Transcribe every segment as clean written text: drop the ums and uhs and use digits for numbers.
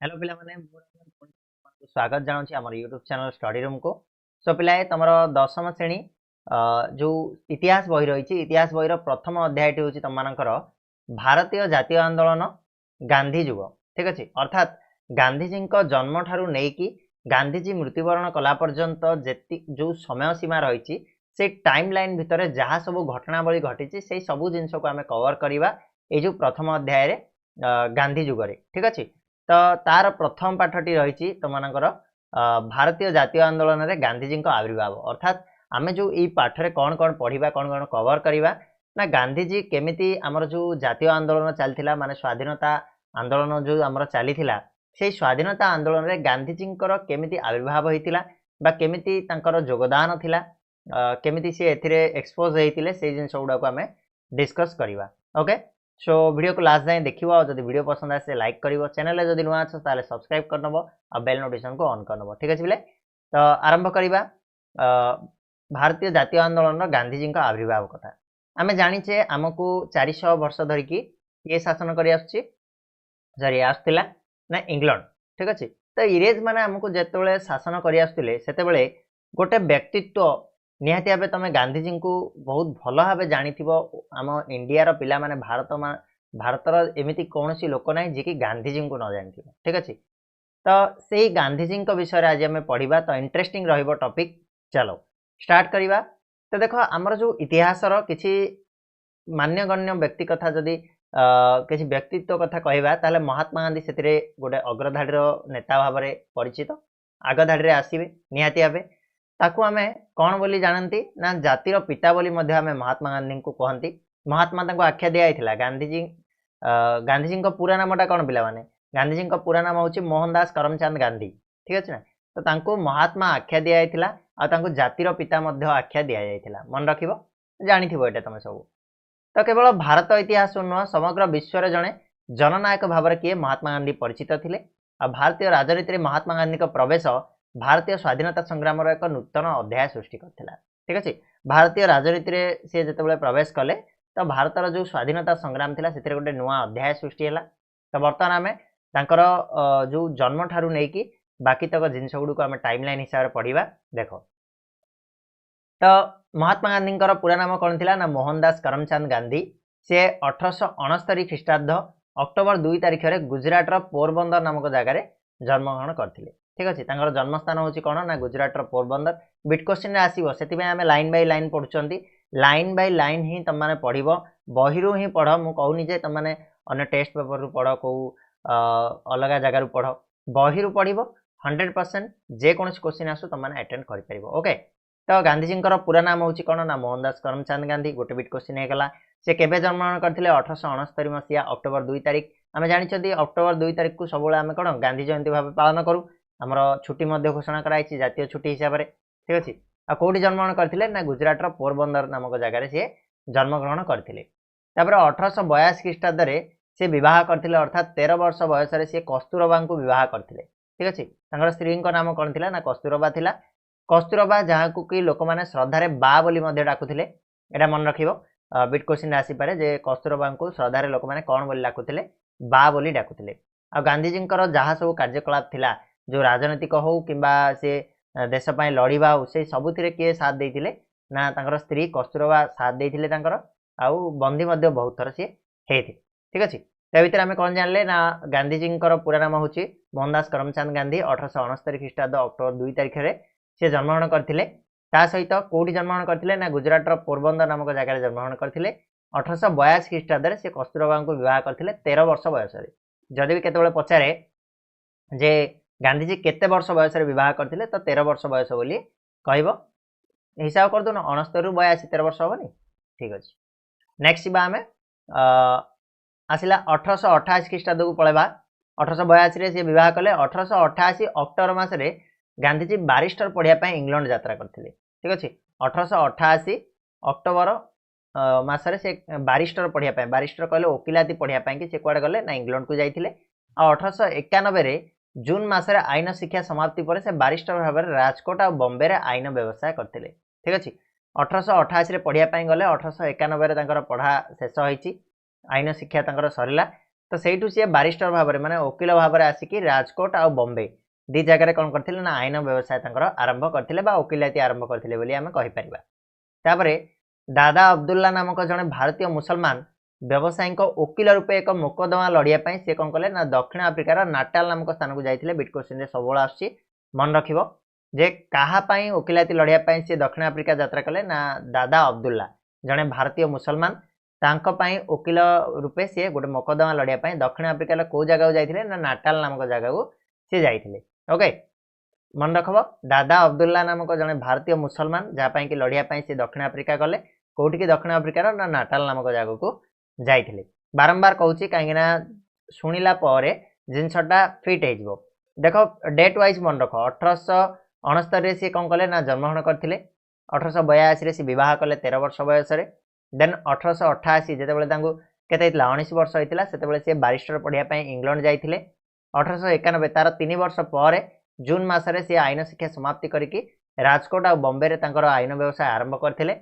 Hello पिला माने स्वागत जानाऊँ आम यूट्यूब चैनल स्टडी रूम को। सो पिलाए तुम दशम श्रेणी जो इतिहास बही रही इतिहास बही प्रथम अध्याय हूँ तुम मानकर भारतीय जातीय आंदोलन गांधी जुग। ठीक अच्छे, अर्थात गांधीजी जन्म ठारू नहीं गांधीजी मृत्युवरण कला पर्यंत जेति जो समय सीमा रही से टाइम लाइन भितर जहाँ सब घटनावली घटी से सबू जिन को आम कवर करवा ये जो प्रथम अध्याय गांधी जुगरे। ठीक अच्छे, तो तार प्रथम पाठटी रही तुम मानकर भारतीय जातीय आंदोलन में गांधीजी आविर्भाव। अर्थात आम जो ये पाठरे कौन कौन पढ़ा कौन कौन कवर करवा ना गांधीजी केमिति आमर जो जातीय आंदोलन चलता माने स्वाधीनता आंदोलन जो आमर चलीथिला से स्वाधीनता आंदोलन में गांधीजी केमिति आविर्भाव होता बा केमिति तांकर योगदान थिला, केमिति से एथिरे एक्सपोज होते से जिन गुड़ा को आम डिस्कस करवा। ओके, सो वीडियो को लास्ट जाए देखिए, जब वीडियो पसंद आसे लाइक कर, चैनल जब नुआ अच्छे ताले सब्सक्राइब करनब और बेल नोटिफिकेशन को ऑन करनब। ठीक अच्छे बोले, तो आरंभ करवा भारतीय जातीय आंदोलन गांधीजी आविर्भाव कथा। आम जाचे आमको 400 वर्ष धरिकी ये शासन कर आसला ना इंग्लैंड। ठीक अच्छे, तो इंग्रेज मैंने आमको जिते शासन करते गोटे व्यक्तित्व निहाती भाव तुम गांधीजी को बहुत भल भाव जानी आम इंडिया पिला माने भारतर एमती कौन सी लोक ना जी कि गांधीजी को न जानी। ठीक अच्छे, तो से गांधीजी विषय आज आम पढ़ा, तो इंटरेस्टिंग टॉपिक। चलो स्टार्ट करवा। तो देख आमर जो इतिहासर किसी मान्यगण्य व्यक्ति कथा जदि किसी व्यक्तित्व कथा कहवा ताले महात्मा गांधी से गोटे अग्रधाड़ी नेता भाव में परिचित, आग धाड़ी आसवे निहाती भाव। ताकू आमे कौन बोली जानती ना जातिर पिता बोली मध्य आमे महात्मा गांधी को कहती। महात्मा तांको आख्या दिया जाइथिला गांधीजी। गांधीजी पूरा नामटा कौन पिला माने? गांधीजी पूरा नाम हूँ मोहनदास करमचंद गांधी। ठीक अच्छे ना, तो तांको महात्मा आख्या दिया जाइथिला आ तांको जातिर पिता मध्य आख्या दिया जाइथिला। मन रखिबो, जानिथिबो एटा तमे सब। तो केवल भारत इतिहास नुह समग्र विश्व जड़े जननायक भाव में किए महात्मा गांधी परिचित थे। आ भारतीय राजनीति में महात्मा गांधी का प्रवेश भारतीय स्वाधीनता संग्राम एक नूतन अध्याय सृष्टि करथिला। ठीक अच्छे, भारतीय राजनीति में सी जो प्रवेश कले तो भारतर जो स्वाधीनता संग्राम थिला से गोटे नुआ अध्याय सृष्टि है। तो बर्तमान आम तांकर जो जन्म ठारू नहीं कि बाकी तक जिनस गुड़ को आम टाइमलाइन हिसाब से पढ़ा। देख, तो महात्मा गांधी पूरा नाम कौन थिला ना मोहनदास करमचंद गांधी। से 1869 ख्रीष्टाब्द अक्टोबर 2 तारिख में गुजरातर पोरबंदर नामक जगार जन्मग्रहण करते। ठीक अच्छे, जन्मस्थान हूँ कौन ना गुजरातर पोरबंदर। बिट क्वेश्चन आसो से आम लाइन बाय लाइन पढ़ुं, लाइन बाय लाइन ही तुम मैंने पढ़ बही ही पढ़। मुझे कहूनी जे तुम मैंने अन्य टेस्ट पेपर रू पढ़ कौ अलग जगार पढ़, बही पढ़ 100% जेकोसी क्वेश्चन आसू तुम मैंने अटेंड कर। ओके, तो गांधीजी पूरा नाम हूँ कौन ना मोहनदास करमचंद गांधी। गोटे बिट क्वेश्चन होगा से केवे जन्मग्रहण करते 1869 मसीहा अक्टोबर 2 तारिख। आम जानते अक्टोबर 2 तारिख को सब आम कौन गांधी जयंती भाव पालन करूँ। आमर छुट्टी घोषणा कराई जातीय छुट्टी हिसाब से। ठीक अच्छे, आ कौटी जन्मग्रहण करते ना गुजरातर पोरबंदर नामक जगार सी जन्मग्रहण करते। 1882 ख्रीष्टाब्द से बह करते, अर्थात 13 वर्ष बयस सी कस्तूरबा को बह करते। ठीक अच्छे, स्त्री नाम कौन थी ना कस्तूरबा थिला। कस्तूरबा जहाँ को कि लोक मैंने श्रद्धारे बा बोली डाकुले। यहाँ मन रख बिट क्वेश्चन आसीपे जे कस्तूरबा को श्रद्धारे लोक मैंने कौन बोली डाकुले? बा बोली डाकुले। आ गांधीजी जहाँ सब कार्यकलाप थिला जो राजनीतिक हो कि सी देशपाई लड़वा हो से सबुथिरे किए साथ देते ना तांकर स्त्री कस्तूरबा साथ देते आउ बंदी बहुत थर सी होते। ठीक अच्छे, त्या भितर आम कौन जानले ना गांधीजी पूरा नाम हूँ मोहनदास करमचंद गांधी। 1869 ख्रीष्टाब्द अक्टोबर 2 तारिख में सी जन्मग्रहण करते। सहित कौटी जन्मग्रहण करते ना गुजरातर पोरबंदर नामक जगह जन्मग्रहण करते। 1882 ख्रीष्टाब्द से कस्तूरबा को बह करते 13 वर्ष बयस। जदि भी केतबेले पचारे जे गांधीजी केते वर्ष बयस बह करते तो 13 वर्ष बयस बोली कह हिसाब कर दो ना 69 रु 82 13 वर्ष हेनी। ठीक अच्छे, नेक्स्ट जी आम आसला 1888 ख्रीष्टाब्द को पलैबा। 1882 सी बह कले। 1888 अक्टोबर मसरे गांधीजी बारिस्टर पढ़ापी इंग्लैंड यात्रा करते। ठीक अच्छे, 1888 अक्टोबर मसरे से बारिस्टर पढ़ापी, बारिस्टर कहले वकिलाती पढ़ापी कि कड़े गले ना इंग्लैंड को जाते। 1891 जून मसरे आईन शिक्षा समाप्ति पर से बारिस्टर भाव में राजकोट और बॉम्बे रे आईन व्यवसाय करते। ठीक अच्छे, 1888 पढ़ापी गले। 1891 पढ़ा शेष होती, आईन शिक्षा सरला। तो सेठू सी बारिस्टर भाव में माने वकिल भाव में आसिकी राजकोट आ बॉम्बे दी जगह कौन करथिले ना आईन व्यवसाय आरंभ करथिले बा वकिलाती आरंभ करथिले बोली आमे कहि परिबा। तापरे दादा अब्दुल्ला नामक जने भारतीय मुसलमान व्यवसायी वकिल रूपे एक मोकदमा लड़िया सी कौन कले ना दक्षिण आफ्रिकार नाटाल नामक स्थान को जाइथिले। बिट क्वेश्चन रे सबोला आछि मन रखिबो जे काहा पई वकिलाती लड़िया पई सी दक्षिण आफ्रिका यात्रा कले ना दादा अब्दुल्ला जने भारतीय मुसलमान तांको पई वकिल रूपे सी गोटे मोकदमा लड़िया पई दक्षिण आफ्रिका को जगह जाइथिले ना नाटाल नामक जगह को सी जाइथिले। ओके मन रखबो दादा अब्दुल्ला नामक जने भारतीय मुसलमान जहा पई कि लड़िया पई सी दक्षिण आफ्रिका गले कोठी की दक्षिण आफ्रिकार ना नाटाल नामक जगह को जाइथिले। बारंबार कहूची काहे ना सुनिला परे जिनसटा फिट हे जिवो। देखो डेट वाइज मन रख 1869 सी कौन कले ना जन्मग्रहण करथिले। 1882 सी विवाह कले 13 वर्ष बयस रे। देन 1888 जेतेबेले तांगु केते हितला 19 वर्ष हितला सेतेबेले सी बारिस्टर पढिया पई इंग्लैंड जाइथिले। 1891 तार 3 वर्ष परे जून मासरे सी आईन शिक्षा समाप्ति करिकि राजकोट आ बॉम्बे रे तांकर आईन व्यवसाय आरंभ करथिले।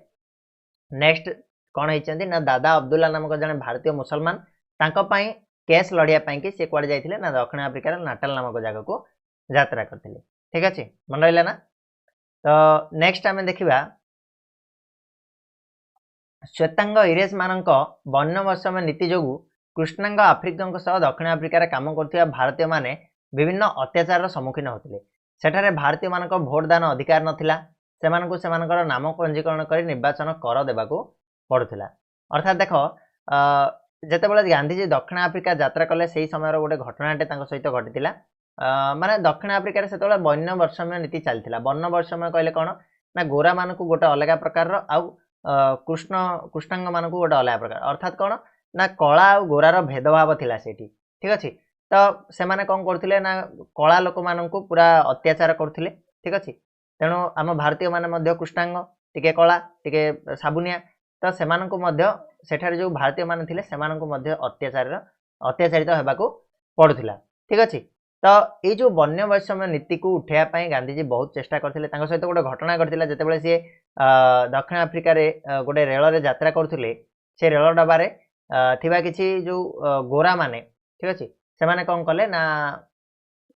नेक्स्ट कौन होइचंदी ना दादा अब्दुल्ला नामक जने भारतीय मुसलमान तांको पई केस लड़िया पई कि से कुआडे जाइथिले ना दक्षिण आफ्रिकार नाटाल नामक जगह को यात्रा करथिले। ठीक अछि मन रहिला ना। तो नेक्स्ट आमे देखिबा श्वेतांग इरेज मानक वर्णवैषम्य नीति जोगु कृष्णांग आफ्रिकन सह दक्षिण आफ्रिकार काम करथिबा भारतीय माने विभिन्न अत्याचार सम्मुखीन होतिले। सेठारे भारतीय मानक भोटदान अधिकार नथिला। सेमानकु सेमानकर नाम पंजीकरण करी निर्वाचन कर देबाकू पड़ुथिला। अर्थात देखो जेतेबेले गांधीजी दक्षिण आफ्रिका यात्रा कले सेही समय गोटे घटनाटे तांको सहित घटितिला। माने दक्षिण आफ्रिकार सेतेबेले वर्णवैषम्य नीति चलथिला। वर्णवैषम्य कहले कोन ना गोरा मानकु गोटे अलग प्रकार आउ कृष्णांग मानकु गोटे अलग प्रकार अर्थात कोन ना कला आ गोरार भेदभाव थिला सेठी। ठीक अछि तो से माने कोन करथिले ना कला लोक मानकु पूरा अत्याचार करथिले। ठीक अछि तेणु आम भारतीय माने मध्य कृष्णांग टिके कला टिके साबुनिया तो सेमानकु मध्य सेठारे जो भारतीय माने थिले सेमानकु मध्य अत्याचारित हेबाकू पड़ुथिला। ठीक अछि तो ये जो वर्णवैषम्य नीति को उठाया पई गांधीजी बहुत चेष्टा करथिले। तांको सहित गोटे घटना घटिला जेतेबेले सी दक्षिण आफ्रिका रे गोटे रेल रे यात्रा करथिले। से रेल डबारे थिबा किछि जो गोरा माने ठीक अछि से माने कोन कले ना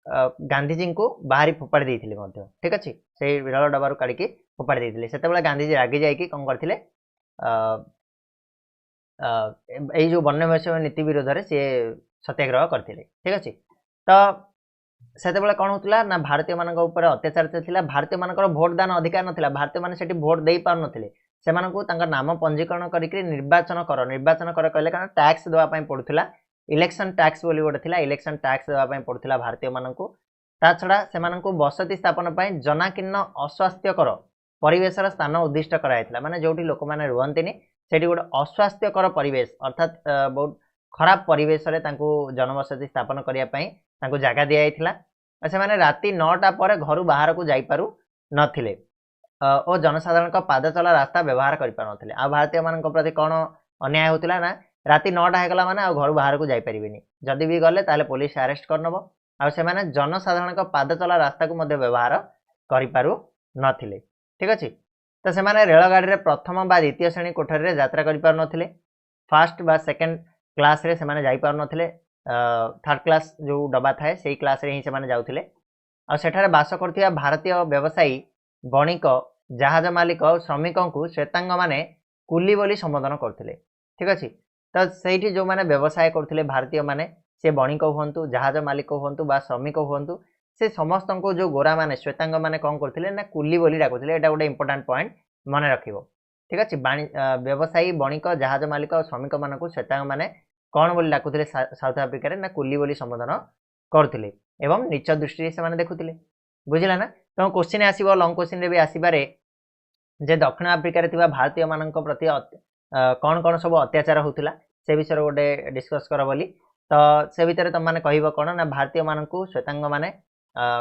गांधीजी को बाहरी फोपाड़ी देइथिले मध्य। ठीक अछि से रेल डबारु काढी के फोपाड़ी देइथिले। सेतेबेले गांधीजी रागी जाई कि कोन करथिले এই जो वर्णवैषम्य नीति विरोध रे से सत्याग्रह करथिले। ठीक अछि तो सेतेबेले कोन होतला ना भारतीय मानक ऊपर अत्याचार चलथिला। भारतीय मानकर भोटदान अधिकार नथिला। भारतीय माने सेठी भोट देई पार नथिले। सेमानकु तांका नाम पंजीकरण करिकि निर्वाचन कर कहले कारण टैक्स देवा पई पड़ुथिला। इलेक्शन टैक्स बोली गोटे थिला। इलेक्शन टैक्स देवा पई पड़ुथिला भारतीय मानकु। ता छडा सेमानकु बसति स्थापन पई जनाकीर्ण अस्वास्थ्यकर परिवेशर स्थान उद्दिष्ट कराइथिला। माने जोठी लोक माने रुहंतिनी सेठी गोटे अस्वास्थ्यकर परिवेश अर्थात बहुत खराब परिवेश रे तांकु जनबसति स्थापन करिया पई तांकु जागा दिया जाइथिला। से माने राति 9टा पर घर बाहर को जाई पारु नथिले और जनसाधारण का पाद चला रास्ता व्यवहार करि पार नथिले। आ भारतीय मानक प्रति कोन अन्याय होतिला ना राति 9टा हेगला माने आ घर बाहर को जाई परिबेनी। जदि भी गले ताले पुलिस अरेस्ट करनबो। आ से माने जनसाधारण का पाद चला रास्ता को मध्ये व्यवहार करि पारु नथिले। ठीक अछि तो से माने रेल गाड़ी रे प्रथम बा द्वितीय श्रेणी कोठरी रे यात्रा करि पार नथिले। फर्स्ट बा सेकंड क्लास रे से माने जाई पार नथिले। थर्ड क्लास जो डबा थाए सेही क्लास रे ही से माने जाउथिले। आ सेठारे बास करथिया भारतीय व्यवसायी बणिक जहाज मालिक और श्रमिकों को श्वेतांग माने कुली बोली संबोधन करथिले। ठीक अछि तो सेठी जो माने व्यवसाय करथिले भारतीय माने से बणिक हुंतु जहाज मालिक हुंतु बा श्रमिक हुंतु से समस्त को जो गोरा माने श्वेतांग माने कोन करथिले ना कुली बोली डाकुथिले। एटा गोटे इंपोर्टेंट पॉइंट माने रखिबो। ठीक अछि व्यवसायी बणिक जहाज मालिक और श्रमिक मानकु श्वेतांग माने कोन बोली डाकुथिले साउथ अफ्रीका रे ना कुली बोली संबोधन करथिले एवं नीच दृष्टि से माने देखुथिले। बुझिला ना तो क्वेश्चन आसीबो लॉन्ग क्वेश्चन रे भी आसीबारे जे दक्षिण अफ्रिका रे थिबा भारतीय मानक प्रति कोन कोन सब अत्याचार होतिला से विषय गोटे डिस्कस कर बोली। तो से भितर तुम माने कहबो कोन ना भारतीय मानकु श्वेतांग माने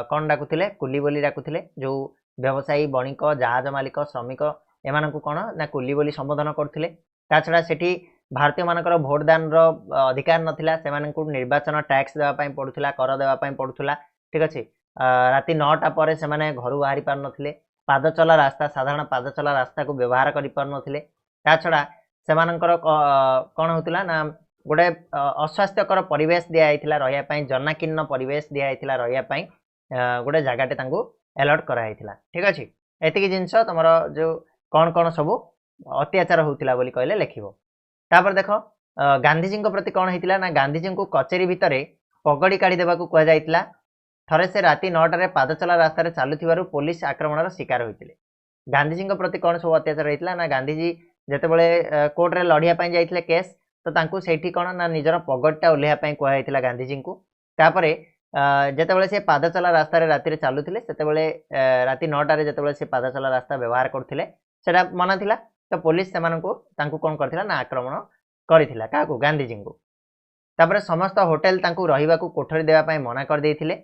कोन डाकुथिले कुली बोली डाकुथिले। जो व्यवसायी बणिक जहाज मालिक श्रमिक एमानकु कोन ना कुली बोली संबोधन करथिले। ता छडा सेठी भारतीय मानकर भोटदान रो अधिकार नथिला। सेमानकु निर्वाचन टैक्स देवा पई पडुथिला कर देवा पई पडुथिला। ठीक अछि राति 9टा परे से माने घरु बाहरी पार नथिले। पाद चला रास्ता साधारण पाद चला रास्ता को व्यवहार करि पार नथिले। ता छडा सेमानकर कोन होतिला ना गोटे अस्वास्थ्यकर परिवेश दिया जाइथिला रहिया पई जनाकीर्ण परिवेश दिया जाइथिला रहिया पई गोटे जगाटे तांको अलर्ट करा जाइथिला ठीक अछि एतिकी जिंस तमरो जो कौन सब अत्याचार होतिला बोली कहले लेखिबो तापर देखो गांधीजी प्रति कौन होता ना गांधीजी को कचेरी भितर पगड़ी काढ़ी देवा कह जाइथिला थरे से राति 9टार पादचला रास्तार चलुथिबारु पुलिस आक्रमणर शिकार होते गांधीजी प्रति कौन सब अत्याचार होता ना गांधीजी जितेबाला कोर्टे लड़िया जाइथिले केस तो तांकु सेठी कौन ना निजर पगड़टा ओह्लैया कहुला गांधीजी को तापर जितेबाला से पादचला रास्तार राति चलुले से राति 9टार जितेबाला से पादचला रास्ता व्यवहार करते मना थिला तो पुलिस से कौन करथिला ना आक्रमण करथिला काकू गांधीजी को तापर समस्त होटेल तांकु रहिबा को कोठरी देवा पई मना कर देथिले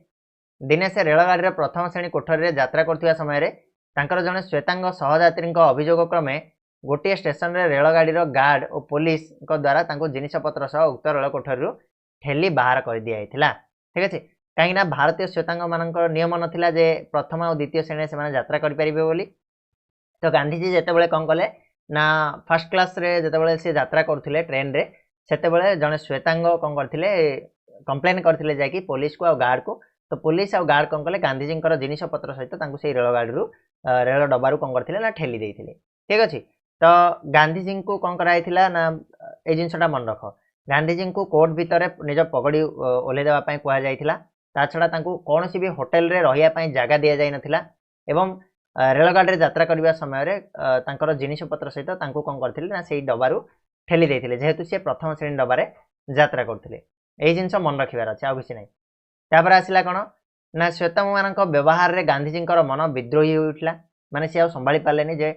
दिने से रेलगाड़ी प्रथम श्रेणी कोठरी रे यात्रा करथिबा समय रे तांकर जने श्वेतांग सहयात्री अभियोग क्रमे गोटे स्टेशन रे रेलगाड़ी गार्ड और पुलिस द्वारा तांको जिनिसपत्र सह उक्त रेल कोठरी ठेली बाहर कर दिया जाइथिला ठीक अछि कहीं ना भारतीय श्वेतांग मानकर नियम नथिला जे प्रथम और द्वितीय श्रेणी से माने यात्रा करि परिबे बोली तो गांधीजी जेतेबेले कौन कले ना फर्स्ट क्लास रे जेतेबेले से यात्रा करथिले ट्रेन रे सेतेबेले जने श्वेतांग कौन करथिले कंप्लेन करथिले जाकी पुलिस को और गार्ड को तो पुलिस और गार्ड कौन कले गांधीजी जिनिस पत्र सहित तांको से रेलगाड़ी रेल डबारू कौन करथिले ना ठेली देइथिले ठीक अछि तो गांधीजी को कौन कराइथिला ना ए जिनसटा मन रख गांधीजी को कोर्ट भितर निज पगड़ी ओले देवा पई कहया जाइथिला ता छडा तांको कोनोसी भी होटेल रे रहिया पई जागा दिया जाय नथिला एवं रेलगाड़ी यात्रा करने समय जिनिस पत्र सहित कौन करते ना से डबारू ठेली देते जेहेतु सी प्रथम श्रेणी डबारे यात्रा करते यही जिन मन रखार अच्छे आ कि नहीं आसला कौन ना श्वेतांग मान व्यवहार में गांधीजी मन विद्रोही होता माने सी संभाली पारे जे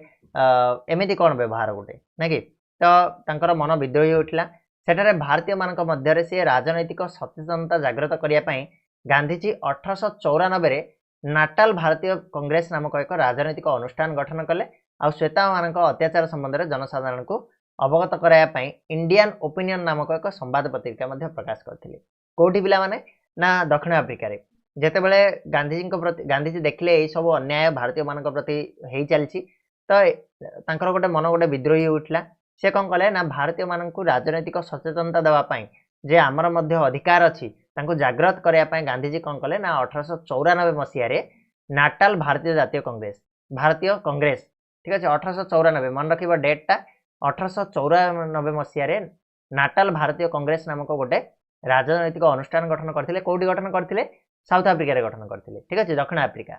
एमती कौन व्यवहार गोटे ना कि तो मन विद्रोही होता सेठारे भारतीय मान मध्य सी राजनैतिक सचेतनता जागृत करने गांधीजी 1894 नाटाल भारतीय कांग्रेस नामक एक राजनैतिक अनुष्ठान गठन कले आ श्वेतांग मान अत्याचार संबंध में जनसाधारण को अवगत कराया इंडियन ओपिनियन नामक एक संवाद पत्रिका प्रकाश करते कौटी पिला माने ना दक्षिण आफ्रिका रे जेतेबेले गांधीजी प्रति गांधीजी देखले यही सब अन्याय भारतीय मान प्रति हो चलती तो गोटे मन गोटे विद्रोही उठला से कौन कले ना भारतीय मान राजनैतिक सचेतनता देवाई जे आमर मध्य अधिकार अच्छी जागृत करने गांधीजी कौन कले ना 1894 मसीह नाटाल भारतीय जातीय भारतीय कांग्रेस ठीक अच्छे 1894 मन रख डेटा 1894 मसीह नाटाल भारतीय कांग्रेस नामक गोटे राजनैतिक अनुष्ठान गठन करते कौटी गठन करते साउथ आफ्रिका गठन करते ठीक अच्छे दक्षिण आफ्रिका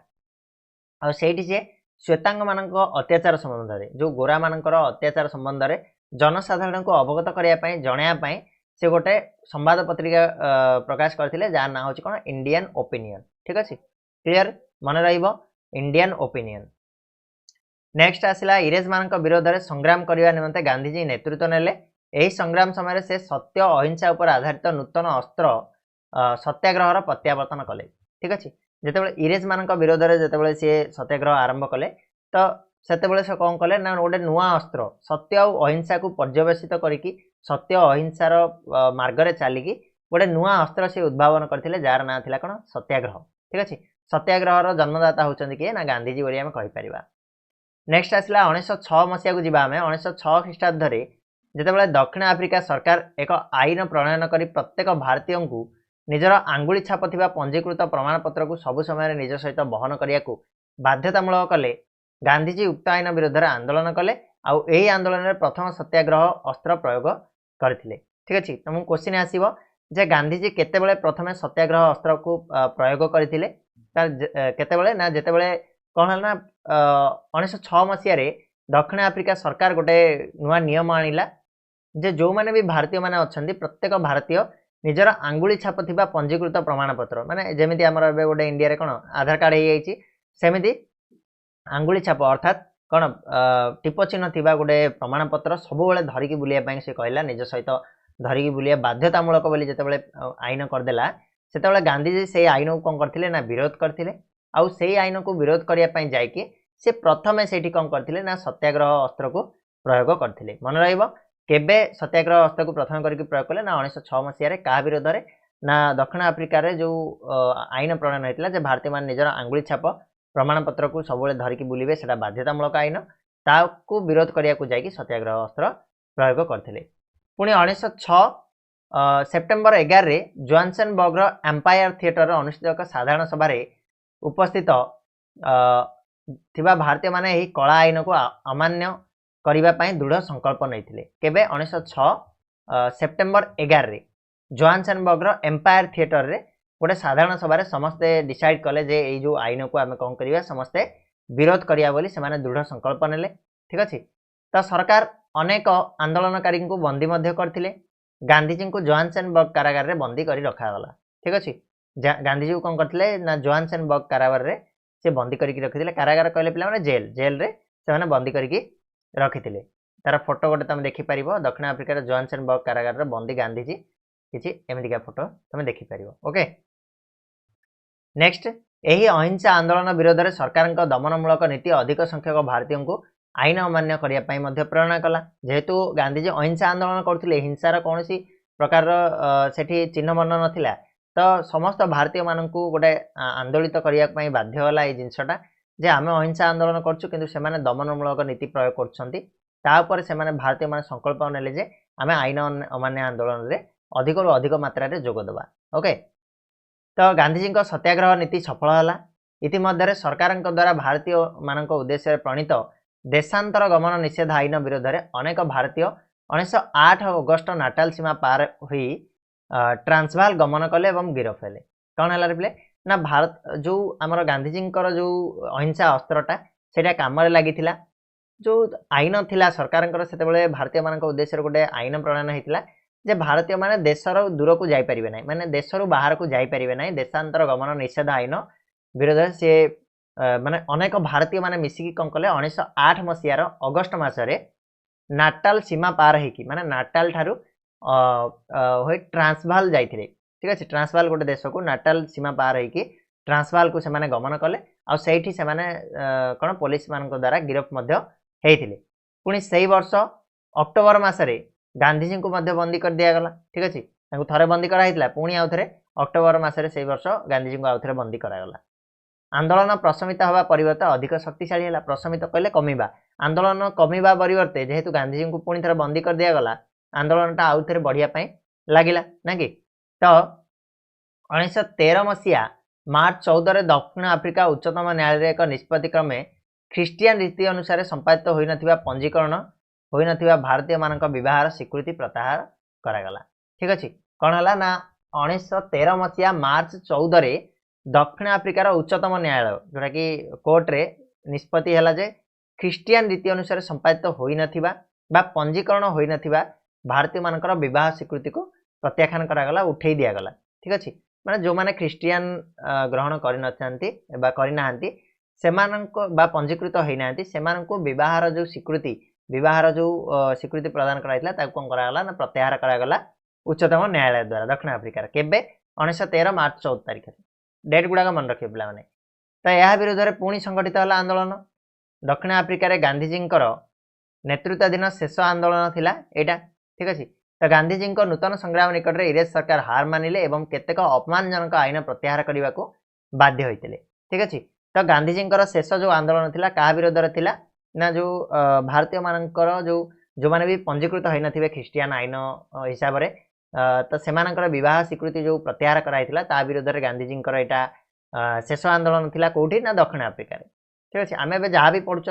आ से श्वेतांग मान अत्याचार संबंध में जो गोरा मान अत्याचार संबंध में जनसाधारण को अवगत करने जनायापाई से गोटे संवाद पत्रिका प्रकाश करते जार ना हूँ कौन इंडियन ओपिनियन ठीक अच्छे क्लियर मन इंडियन ओपिनियन नेक्स्ट आसला इंग्रेज मान विरोध में संग्राम करने निमंते गांधीजी नेतृत्व नेले यही संग्राम समय से सत्य अहिंसा उपर आधारित नूतन अस्त्र सत्याग्रहर प्रत्यावर्तन कले ठीक अच्छे जितेबाला इंग्रेज मान विरोध में जितेबाला सी सत्याग्रह आरंभ कले तो सेतेबेले से कौन कले ना गोटे नुआ अस्त्र सत्य और अहिंसा को पर्यवेसित करके सत्य अहिंसार मार्ग चलिकी गोटे नुआ अस्त्र से उद्भावन करते जार ना था कौन सत्याग्रह ठीक अच्छे सत्याग्रहर जन्मदाता होती किए ना गांधीजी बोली आम कहीपर नेक्स्ट आसला 1906 मसीहा को जीवा 1906 ख्रीष्टाब्द जितेबाला दक्षिण आफ्रिका सरकार एक आईन प्रणयन कर प्रत्येक भारतीय को निजर आंगुली छाप थिबा पंजीकृत प्रमाणपत्र को सबु समय निज सहित बहन करने को बाध्यतामूलक कले गांधीजी उक्त आईन विरोध में आंदोलन कले आई आंदोलन में प्रथम सत्याग्रह अस्त्र प्रयोग करथिले ठीक अच्छे तुमको क्वेश्चन आसीबो जे गांधीजी केतेबेले प्रथम सत्याग्रह अस्त्र को प्रयोग करथिले केतेबेले ना जेतेबेले कौन है ना 1906 मसीह दक्षिण आफ्रिका सरकार गोटे नुआ नियम आनिला जे जो माने भी भारतीय माने अछंती प्रत्येक भारतीय निजर आंगुली छाप थिबा पंजीकृत प्रमाणपत्र माने जेमिति हमर एबे गोटे इंडिया रे कोन आधार कार्ड हे जाईची सेमिति आंगुली छाप अर्थात कौन टिप चिन्ह थिबा गोटे प्रमाणपत्र सबुबले धरिकी बुलिया पई से कहला निज सहित धरिकी बुलिया बाध्यतामूलक बोली जेतेबेले आईन करदेला सेतेबेले गांधीजी से आईन को कौन करथिले ना विरोध करथिले आउ से आईन को विरोध करिया पई जायकी से प्रथमे सेठी कौन करथिले ना सत्याग्रह अस्त्र को प्रयोग करथिले मन रहइबो केबे सत्याग्रह अस्त्र को प्रथम करके प्रयोग कले ना 1906 मसीह क्या विरोध में ना दक्षिण आफ्रिका रे जो आईन प्रणयन होता है भारतीय मान निजर आंगुली छाप प्रमाणपत्र को सब धरिकी बुलिबे सेटा बाध्यतामूलक आईन ताकू विरोध करने को जाकि सत्याग्रह अस्त्र प्रयोग करथिले पुणी 1906 सेप्टेम्बर 11 रे जोहान्सबर्गर एम्पायर थिएटर अनुष्ठित एक साधारण सभा उपस्थित थिबा भारतीय माने एही कला आईन को अमान्य करने दृढ़ संकल्प नहीं केबे 1906 सेप्टेम्बर 11 रे जोहान्सबर्गर एम्पायर थिएटर रे गोटे साधारण सभा समस्ते डिसाइड कले जे ये जो आईन को आम कौन करिया समस्ते विरोध करिया बोली से दृढ़ संकल्प नेले ठीक अच्छे। तो सरकार अनेक आंदोलनकारी को बंदी करथिले। गांधीजी को जोहान्सबर्ग कारागार रे बंदी करी रखागला ठीक अच्छे। गांधीजी को कौन करथिले ना जोहान्सबर्ग कारागार रे से बंदी करी रखिथिले। कारागार कहले पिला माने जेल जेल रे से माने बंदी करी रखिथिले। तार फोटो गोटे तुम देखि परिबो दक्षिण अफ्रिकार जोहान्सबर्ग कारागार रे बंदी गांधीजी किछि एमितिका फोटो तुम देखि परिबो ओके। नेक्स्ट यही अहिंसा आंदोलन विरोध में सरकार दमनमूलक नीति अधिक संख्यक भारतीयों को आईन अमान्य करने प्रेरणा कला। जेहेतु गांधीजी अहिंसा आंदोलन करते हिंसार कौन प्रकार से चिन्ह वर्ण नाला तो समस्त भारतीय मानक गोटे आंदोलित करने बाध्यला ये जिनसटा जे आम अहिंसा आंदोलन करूँ दमनमूलक नीति प्रयोग कर भारतीय मान संकल्प नेले जे आम आईन अमान्य आंदोलन में अधिक अधिक मात्रा जोगदबा ओके। तो गांधीजी सत्याग्रह नीति सफल है। इतिमध्य सरकार द्वारा भारतीय मान उद्देश्य प्रणीत देशांतर गमन निषेध आईन विरोध में अनेक भारतीय 1908 अगस्ट नाटाल सीमा पार हुई ट्रांसवाल गमन कले और गिरफ हेले। कौन है रिप्ले ना भारत जो आमर गांधीजी जो अहिंसा अस्त्रटा से कम लगी जो आईन थिला सरकार से भारतीय मान उद्देश्य गोटे आईन प्रणयन होता जे भारतीय माने देशर दूर को जाई परिबे नै माने देशर बाहर को जाई परिबे नै देशांतर गमन निषेध आईन विरोध से माने अनेक भारतीय माने मिसिकी कौन कले 1908 मसीहार अगस्ट मासरे नाटाल सीमा पार होगी माने नाटाल ठारू ट्रांसवाल जाइथिले ठीक अच्छे। ट्रांसवाल गोटे देश को नाटाल सीमा पार होगी ट्रांसवाल को सेमाने गमन कले आ सेठी सेमाने कौन पुलिस मान द्वारा गिरफ होइथिले। पुणी से वर्ष अक्टोबर मासरे गांधीजी को बंदी कर दिगला ठीक अच्छे। थे बंदी कराइला पुणी आउ थे अक्टोबर मसरे से वर्ष गांधीजी को आउ थे बंदी करागला। आंदोलन प्रशमित हवा परिवर्ते अधिक शक्तिशाली है। प्रशमित कहले कमिबा आंदोलन कमिबा परिवर्ते जेहेतु गांधीजी को पुणी थे बंदी कर दिगला आंदोलन आउ थे बढ़िया लगिला ना कि। तो 1913 मसीहा मार्च 14 दक्षिण आफ्रिका उच्चतम न्यायालय एक निष्पत्ति क्रमे ख्रीष्टियान रीति अनुसार संपादित होई नथिबा पंजीकरण होई नथिबा भारतीय मानक विवाहर स्वीकृति प्रत्याहार करागला ठीक अच्छे। कौन है ना 1913 मसीहा मार्च 14 रे दक्षिण आफ्रिकार उच्चतम न्यायालय जोटा कि कोर्ट रे निष्पत्ति है जे ख्रीष्टियान रीति अनुसार संपादित होई नथिबा बा पंजीकरण होई नथिबा भारतीय मानकर विवाह स्वीकृति को प्रत्याख्यान करागला उठे दिगला ठीक अच्छे। माने जो माने ख्रीष्टियान ग्रहण करना से पंजीकृत होना से बहार जो स्वीकृति विवाहर जो स्वीकृति प्रदान कराइला कौन करागला ना प्रत्याहार करागला उच्चतम न्यायालय द्वारा दक्षिण आफ्रिकार केबे 1913 मार्च 14 तारिख डेट गुड़ाक मन रखिए पे। तो यह विरोध में पुणी संगठित है आंदोलन दक्षिण आफ्रिकार गांधीजी नेतृत्वाधीन शेष आंदोलन थिला एटा ठीक अच्छे। तो गांधीजी नूतन संग्राम निकट में इंग्रेज सरकार हार मानिले एवं केतेक अपमानजनक आईन प्रत्याहार करने को बाध्य होते ठीक अच्छे। तो गांधीजी शेष जो आंदोलन थिला क्या विरोध में थिला ना जो भारतीय मानकर जो माने भी पंजीकृत होई नथिबे ख्रीष्टियान आईन हिसाब से तो सेमानकर विवाह स्वीकृति जो प्रत्याहार कराइथिला ता विरोध में गांधीजी शेष आंदोलन थिला कोठी ना दक्षिण आफ्रिका ठीक अच्छे। आम ए जहाँ भी पढ़ुंट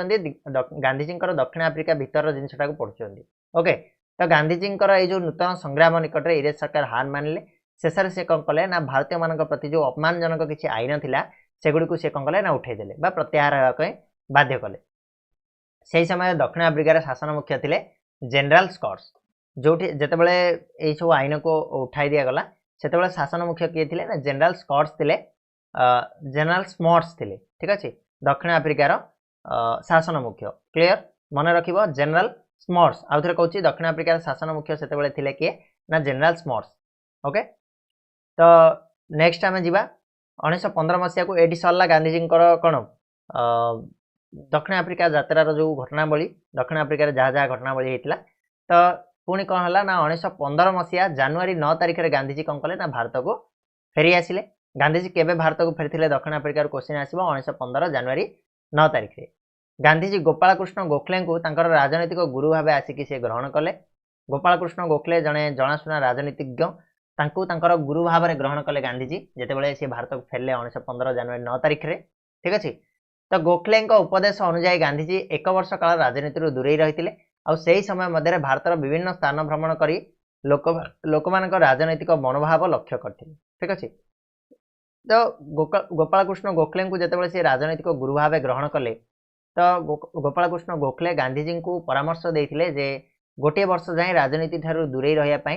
गांधीजी दक्षिण आफ्रिका भितर जिनटा पढ़ुंट ओके। तो गांधीजी ये जो नूतन संग्राम निकट में इंग्रेज सरकार हार मानिले शेष से कौन कले ना भारतीय मान प्रति जो अपमानजनक किसी आईन थिला सेगुड़ी से कौन कले ना उठेदेले बा प्रत्याहार होगा बाध्य कले। से समय दक्षिण आफ्रिकार शासन मुख्य थे जनरल स्कॉट्स जो जितेबाला ये सब आईन को उठाई दिगला से शासन मुख्य किए थे ना जनरल स्कॉट्स थे जनरल स्मॉट्स थे ठीक अच्छे। दक्षिण आफ्रिकार शासन मुख्य क्लियर मन रख जनरल स्मॉट्स आउ थे कहूँ दक्षिण आफ्रिकार शासन मुख्य से थे किए ना जनरल स्मॉट्स ओके। तो नेक्स्ट आम जा 1915 मसीहा को ये सरला गांधीजी कौन दक्षिण आफ्रिका यात्रार जो घटनावली दक्षिण आफ्रिकार जहाँ जहाँ घटनावली होता तो पुणी कौन है ना 1915 मसीहा जनवरी 9 तारिख में गांधीजी कौन कले ना भारत को फेरी आसिले। गांधीजी केबे भारत को फेरी दक्षिण आफ्रिकार क्वेश्चन आसो 1915 जनवरी 9 तारिख में गांधीजी गोपाल कृष्ण गोखले को राजनैतिक गुरु भाव आसिक से ग्रहण कले गोपाल कृष्ण गोखले जड़े जनाशुना राजनीतिज्ञ तांकर गुरु भाव में ग्रहण कले गांधीजी जितेबाला सी भारत को फेरले 1915 जनवरी 9 तारिख में ठीक अच्छे। तो गोखले उपदेश अनुजाई गांधीजी एक वर्ष काल राजनीति दूरे रही आई समय मध्य भारत विभिन्न स्थान भ्रमण कर लोक राजनैतिक मनोभाव लक्ष्य करते ठीक अच्छे। तो गोपाल कृष्ण गोखले जितेबाला सी राजनैतिक गुरु भाव ग्रहण कले तो गोपाल कृष्ण गोखले गांधीजी को परामर्श देते जे गोटे वर्ष जाए राजनीति ठारू दूरे रही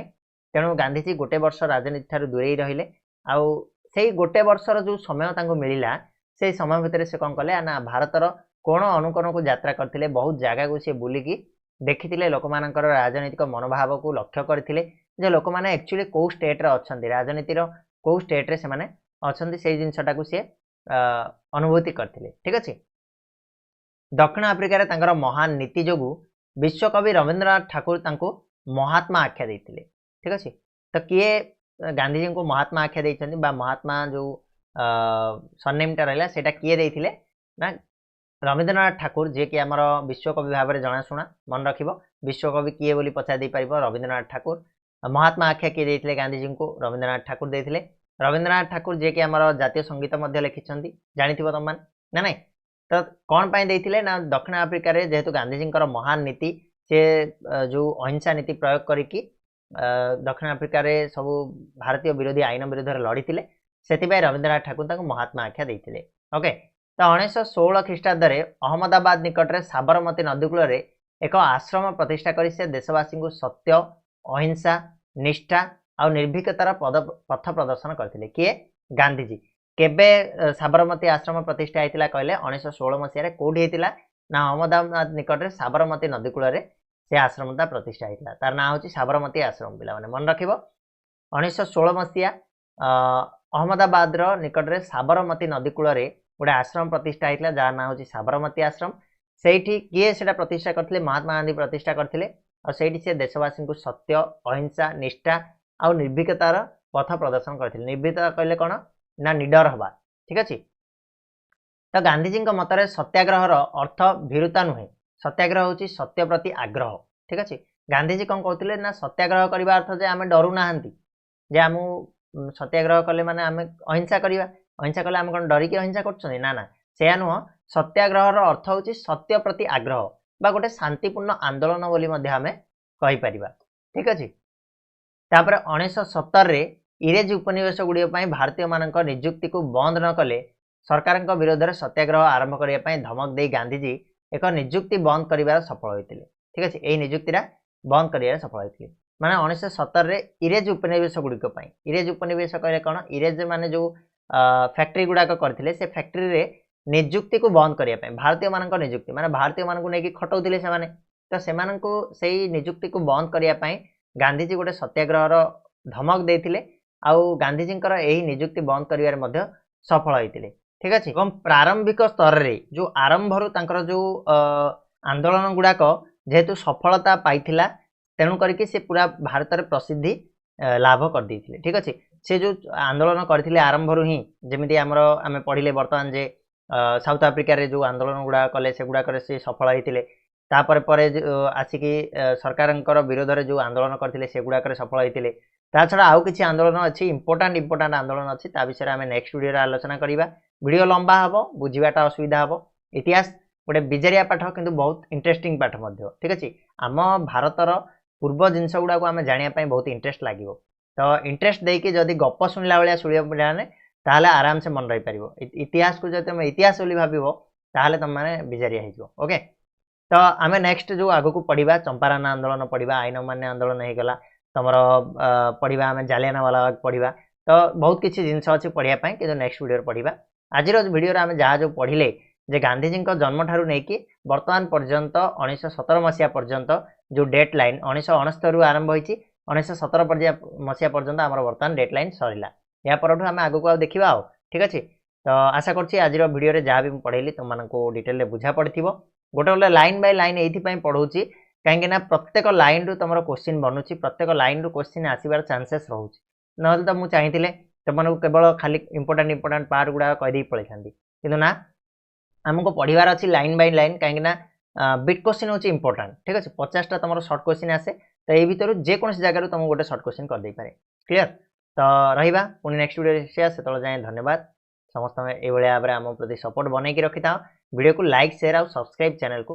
तेणु गांधीजी गोटे वर्ष राजनीति ठारू दूरे रहिले आउ से गोटे वर्षर जो समय मिलला से समय भितर से कौन कले ना भारतर कोण अनुकोण को यात्रा करते बहुत जगह को सी बुलिकी देखी लोक मान राजनीतिक मनोभाव को लक्ष्य करते लोक मैंने एक्चुअली कौ स्टेट अच्छा राजनीतिर कौ स्टेट से अच्छा से जिनटा को सी अनुभूति करते ठीक अच्छे। दक्षिण आफ्रिकार महान नीति जो विश्वकवि रवींद्रनाथ ठाकुर महात्मा आख्या देते ठीक अच्छे। तो किए गांधीजी को महात्मा आख्या देते महात्मा जो सरनेमटा रहा है किए देते ना रवींद्रनाथ ठाकुर जी कि आमर विश्वकवि भाव में जनाशुना मन रख विश्वकवि किए बोली पचार पार रवींद्रनाथ ठाकुर। महात्मा आख्या किए देते गांधीजी को रवींद्रनाथ ठाकुर देते रवींद्रनाथ ठाकुर जी कि आमर जातीय संगीत लिखिं जानी तुम मैंने ना ना तो कौन पाई देते ना दक्षिण आफ्रिकार जेहेतु गांधीजी महान नीति से जो अहिंसा नीति प्रयोग करी दक्षिण आफ्रिकार सब भारतीय विरोधी आईन विरोध लड़ी से रवींद्रनाथ ठाकुर महात्मा आख्या देते ओके। तो 1916 ख्रीष्टाब्द अहमदाबाद निकट में साबरमती नदीकूल एक आश्रम प्रतिष्ठा कर देशवासी को सत्य अहिंसा निष्ठा और निर्भीकतार पथ प्रदर्शन करते किए गांधीजी। केबे साबरमती आश्रम प्रतिष्ठा होता कहले 1916 मसीह कौटी होता ना अहमदाबाद निकट में साबरमती नदीकूल से आश्रमता प्रतिष्ठा होता तार ना हूँ साबरमती आश्रम पिला मन रख 1916 मसीहा अहमदाबाद निकट में साबरमती नदीकूल गोटे आश्रम प्रतिष्ठा होता जार ना हूँ साबरमती आश्रम से किए से प्रतिष्ठा करते महात्मा गांधी प्रतिष्ठा करते और से देशवासी को सत्य अहिंसा निष्ठा और निर्भीकतार पथ प्रदर्शन करते निर्भीकता कहले कौन ना निडर हवा ठीक अच्छे। तो गांधीजी मतर सत्याग्रहर अर्थ भीरुता नुहे सत्याग्रह हूँ सत्य प्रति आग्रह ठीक अच्छे। गांधीजी कौन कहते ना सत्याग्रह करने अर्थ जे आम डरू ना जे आम सत्याग्रह कले माने आम अहिंसा करवा अहिंसा कले आम कौन डरिकी अहिंसा कर ना से नुह सत्याग्रहर अर्थ हूँ सत्य प्रति आग्रह बा गोटे शांतिपूर्ण आंदोलन बोली आम कहीपर ठीक अच्छे। तापर 1917 इंग्रेज उपनिवेश गुड़िया भारतीय मान निजुक्ति को बंद न कले सरकार विरोध में सत्याग्रह आरंभ करने धमक दे गांधीजी एक निजुक्ति बंद कर सफल होते ठीक अच्छे। यही निजुक्तिटा बंद कर सफल होते माने 1917 इंग्रेज उपनिवेश गुड़िक इंग्रेज उपनिवेश कहले कौन इंग्रेज माने जो फैक्ट्री गुड़ाक करते से फैक्ट्री रे निजुक्ति को बंद करने भारतीय मान निजुक्ति माने भारतीय मान को लेकिन खटाऊले से निजुक्ति को बंद करने गांधीजी गोटे सत्याग्रहर धमक देते आउ गांधीजी यही निजुक्ति बंद कर सफल होते ठीक अच्छे। प्रारंभिक स्तर में जो आरंभ जो आंदोलन गुड़ाक जेहेतु सफलता पाई तेणु करके से पूरा भारत में प्रसिद्धि लाभ कर देते ठीक अच्छे। से जो आंदोलन करते आरंभ ही जमी आम पढ़ले बर्तमान जे साउथ आफ्रिकार जो आंदोलन गुड़ा कले से गुड़ाक से सफल होते तापर पर आसिकी सरकार विरोध में जो आंदोलन करते से गुड़ाक सफल होते छड़ा आउ कि आंदोलन अच्छी इंपोर्टाट आंदोलन अच्छी विषय आम नेक्स्ट वीडियो आलोचना करवा वीडियो लंबा हम बुझाटा असुविधा हम इतिहास गोटे बिजारिया पाठ किंतु बहुत इंटरेस्टिंग पाठ ठीक अच्छे। आम भारतर पूर्व जिनस गुड़ा आम जानापी बहुत इंटरेस्ट लगे तो इंटरेस्ट देकी जदि गप शुणला भाया शुणा पाने ताहले आराम से मन रही पार इतिहास को जो तुम इतिहास बोली भाव ताहले तुम मैंने बिजारिया हो ओके। तो आम नेक्स्ट जो आग को पढ़ा चंपारण आंदोलन पढ़ा आईन मान्य आंदोलन होगा तुम पढ़ा आम जालियानवाला बाग पढ़ा तो बहुत किसी जिनस अच्छी पढ़ापी कि नेक्स्ट वीडियो पढ़ा। आज वीडियो आम जहाँ जो पढ़ले जे गांधीजी जन्म ठारू नहीं बर्तमान पर्यंत 1917 मसीहा पर्यंत जो डेट लाइन 1969 आरंभ होती 1917 मसीहा पर्यंत आम बर्तमान डेट लाइन सरला या पर आम आग को देखा ठीक अच्छे। तो आशा करछि आज वीडियो जहाँ भी पढ़ेली तुमको डिटेल बुझा पड़ी गोटे गोटे लाइन बाय लाइन ये पढ़ाऊँगी कहीं प्रत्येक लाइन रु तुम क्वेश्चन बनूची प्रत्येक लाइन रु क्वेश्चन आसबार चांसेस रोचे ना तो मुझे चाहिए तुमको केवल खाली इंपोर्टाट पार्ट गुड़ा कहीदे पड़े था कि ना आमको पढ़ार अच्छी लाइन बाय लाइन कहीं बिट क्वेश्चन हूँ इंपोर्टाट ठीक अच्छे 50टा तुम सर्ट क्वेश्चन आसे तो ये भीतर जेकोसी जगार तुमको गोटे सर्ट क्वेश्चन कर दे पारे क्लियर तो रहिबा पुणी नेक्स्ट वीडियो से जाए धन्यवाद समस्त ये भाव आम प्रति सपोर्ट बनई रखी था वीडियो को लाइक शेयर और सब्सक्राइब चैनल को